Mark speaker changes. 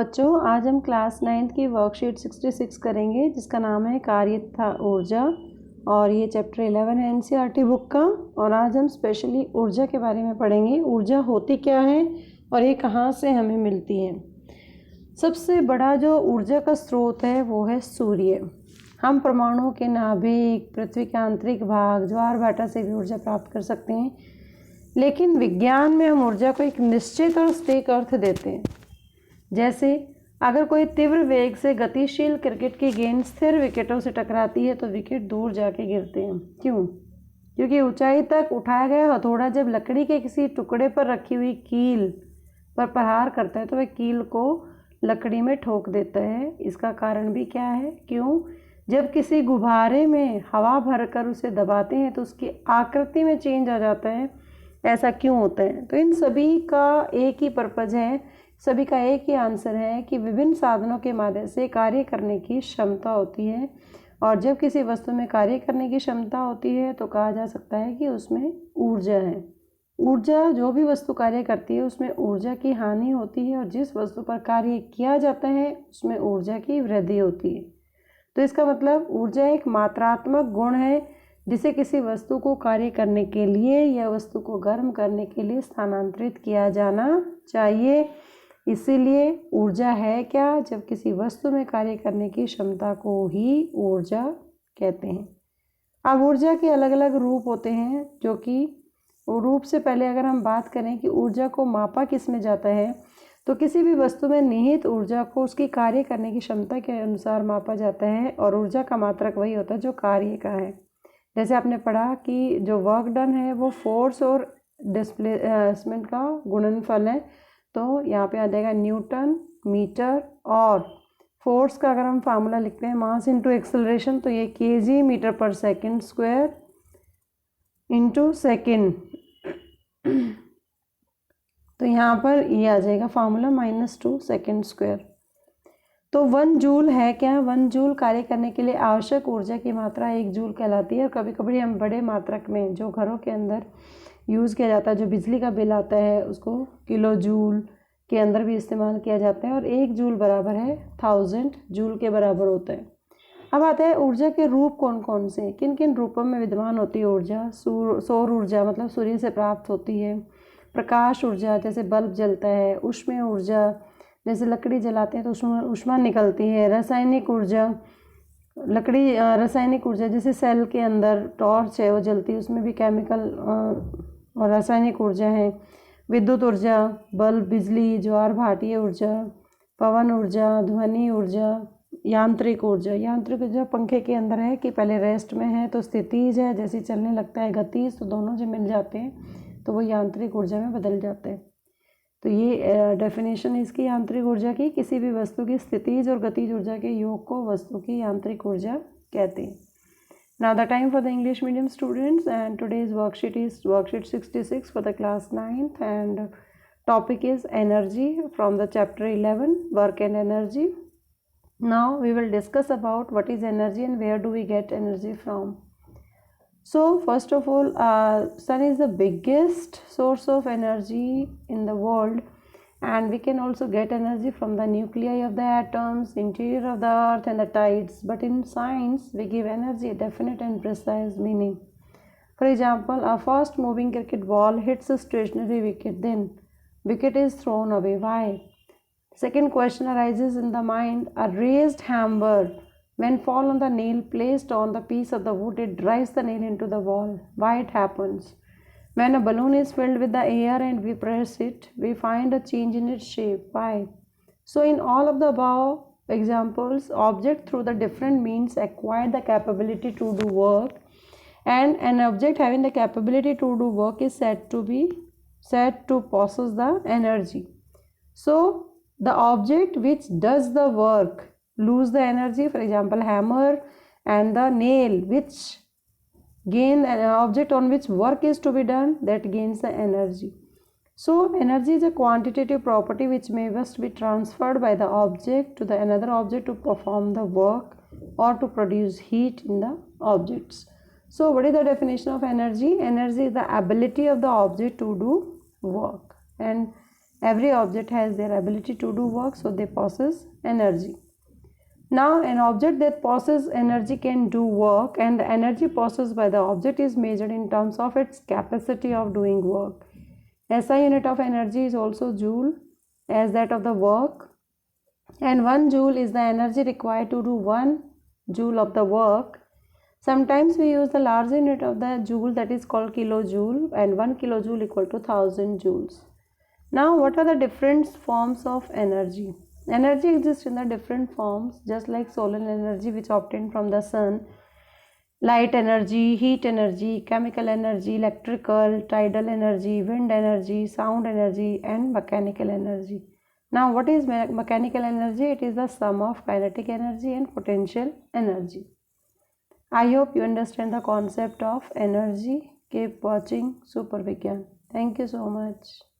Speaker 1: बच्चों, आज हम क्लास 9th की वर्कशीट 66 करेंगे जिसका नाम है कार्य तथा ऊर्जा। और ये चैप्टर 11 है एनसीईआरटी बुक का। और आज हम स्पेशली ऊर्जा के बारे में पढ़ेंगे। ऊर्जा होती क्या है और ये कहाँ से हमें मिलती है। सबसे बड़ा जो ऊर्जा का स्रोत है वो है सूर्य। हम परमाणुओं के नाभिक, पृथ्वी के आंतरिक भाग, ज्वार भाटा से भी ऊर्जा प्राप्त कर सकते हैं। लेकिन विज्ञान में हम ऊर्जा को एक निश्चित और सटीक अर्थ देते हैं। जैसे अगर कोई तीव्र वेग से गतिशील क्रिकेट की गेंद स्थिर विकेटों से टकराती है तो विकेट दूर जाके गिरते हैं। क्यों? क्योंकि ऊंचाई तक उठाया गया हथौड़ा जब लकड़ी के किसी टुकड़े पर रखी हुई कील पर प्रहार करता है तो वह कील को लकड़ी में ठोक देता है। इसका कारण भी क्या है? क्यों? जब किसी गुब्बारे में हवा भरकर उसे दबाते हैं तो उसकी आकृति में चेंज आ जाता है। ऐसा क्यों होता है? तो इन सभी का एक ही पर्पज़ है, सभी का एक ही आंसर है कि विभिन्न साधनों के माध्यम से कार्य करने की क्षमता होती है। और जब किसी वस्तु में कार्य करने की क्षमता होती है तो कहा जा सकता है कि उसमें ऊर्जा है। ऊर्जा, जो भी वस्तु कार्य करती है उसमें ऊर्जा की हानि होती है और जिस वस्तु पर कार्य किया जाता है उसमें ऊर्जा की वृद्धि होती है। तो इसका मतलब ऊर्जा एक मात्रात्मक गुण है जिसे किसी वस्तु को कार्य करने के लिए या वस्तु को गर्म करने के लिए स्थानांतरित किया जाना चाहिए। इसीलिए ऊर्जा है क्या? जब किसी वस्तु में कार्य करने की क्षमता को ही ऊर्जा कहते हैं। अब ऊर्जा के अलग अलग रूप होते हैं, जो कि रूप से पहले अगर हम बात करें कि ऊर्जा को मापा किस में जाता है तो किसी भी वस्तु में निहित ऊर्जा को उसकी कार्य करने की क्षमता के अनुसार मापा जाता है। और ऊर्जा का मात्रक वही होता है जो कार्य का है। जैसे आपने पढ़ा कि जो वर्क डन है वो फोर्स और डिस्प्लेसमेंट का गुणनफल है। तो यहाँ पे आ जाएगा न्यूटन मीटर। और फोर्स का अगर हम फार्मूला लिखते हैं मास इंटू एक्सेलरेशन तो ये केजी मीटर पर सेकंड स्क्वायर इंटू सेकेंड। तो यहाँ पर ये आ जाएगा फार्मूला -2 सेकेंड स्क्वायर। तो 1 जूल है क्या? 1 जूल कार्य करने के लिए आवश्यक ऊर्जा की मात्रा 1 जूल कहलाती है। और कभी कभी हम बड़े मात्रक में जो घरों के अंदर यूज़ किया जाता है, जो बिजली का बिल आता है, उसको किलो जूल के अंदर भी इस्तेमाल किया जाता है। और 1 जूल बराबर है 1000 जूल के बराबर होता है। अब आता है ऊर्जा के रूप कौन कौन से, किन किन रूपों में विद्यमान होती है ऊर्जा। सौर ऊर्जा मतलब सूर्य से प्राप्त होती है। प्रकाश ऊर्जा जैसे बल्ब जलता है। ऊष्मीय ऊर्जा जैसे लकड़ी जलाते हैं तो उसमें ऊष्मा निकलती है। रासायनिक ऊर्जा, रासायनिक ऊर्जा जैसे सेल के अंदर टॉर्च है वो जलती है, उसमें भी केमिकल और रासायनिक ऊर्जा है। विद्युत ऊर्जा, बल्ब, बिजली, ज्वार भाटीय ऊर्जा, पवन ऊर्जा, ध्वनि ऊर्जा, यांत्रिक ऊर्जा। यांत्रिक ऊर्जा पंखे के अंदर है कि पहले रेस्ट में है तो स्थितिज है, जैसे चलने लगता है गतिज, तो दोनों जब मिल जाते हैं तो वो यांत्रिक ऊर्जा में बदल जाते हैं। तो ये डेफिनेशन है इसकी यांत्रिक ऊर्जा की। किसी भी वस्तु की स्थितिज और गतिज ऊर्जा के योग को वस्तु की यांत्रिक ऊर्जा कहते हैं। Now the time for the English medium students, and today's worksheet is worksheet 66 for the class 9th, and topic is energy from the chapter 11 work and energy. Now we will discuss about what is energy and where do we get energy from. So first of all, sun is the biggest source of energy in the world, and we can also get energy from the nuclei of the atoms, interior of the earth and the tides. But in science we give energy a definite and precise meaning. For example, a fast moving cricket ball hits a stationary wicket, then wicket is thrown away. Why? Second question arises in the mind. A raised hammer, when fall on the nail placed on the piece of the wood, it drives the nail into the wall. Why it happens? When a balloon is filled with the air and we press it, we find a change in its shape. Why? So in all of the above examples, object through the different means acquire the capability to do work, and an object having the capability to do work is said to possess the energy. So the object which does the work lose the energy. For example, hammer and the nail which gain an object on which work is to be done, that gains the energy. So energy is a quantitative property which may must be transferred by the object to the another object to perform the work or to produce heat in the objects. So what is the definition of energy? Energy is the ability of the object to do work. And Every object has their ability to do work, so they possess energy. Now, an object that possesses energy can do work, and the energy possessed by the object is measured in terms of its capacity of doing work. SI unit of energy is also joule, as that of the work, and 1 joule is the energy required to do 1 joule of the work. Sometimes we use the large unit of the joule, that is called kilojoule, and 1 kilojoule equal to 1000 joules. Now, what are the different forms of energy? Energy exists in the different forms, just like solar energy, which obtained from the sun, light energy, heat energy, chemical energy, electrical, tidal energy, wind energy, sound energy, and mechanical energy. Now, what is mechanical energy? It is the sum of kinetic energy and potential energy. I hope you understand the concept of energy. Keep watching Super Vigyan. Thank you so much.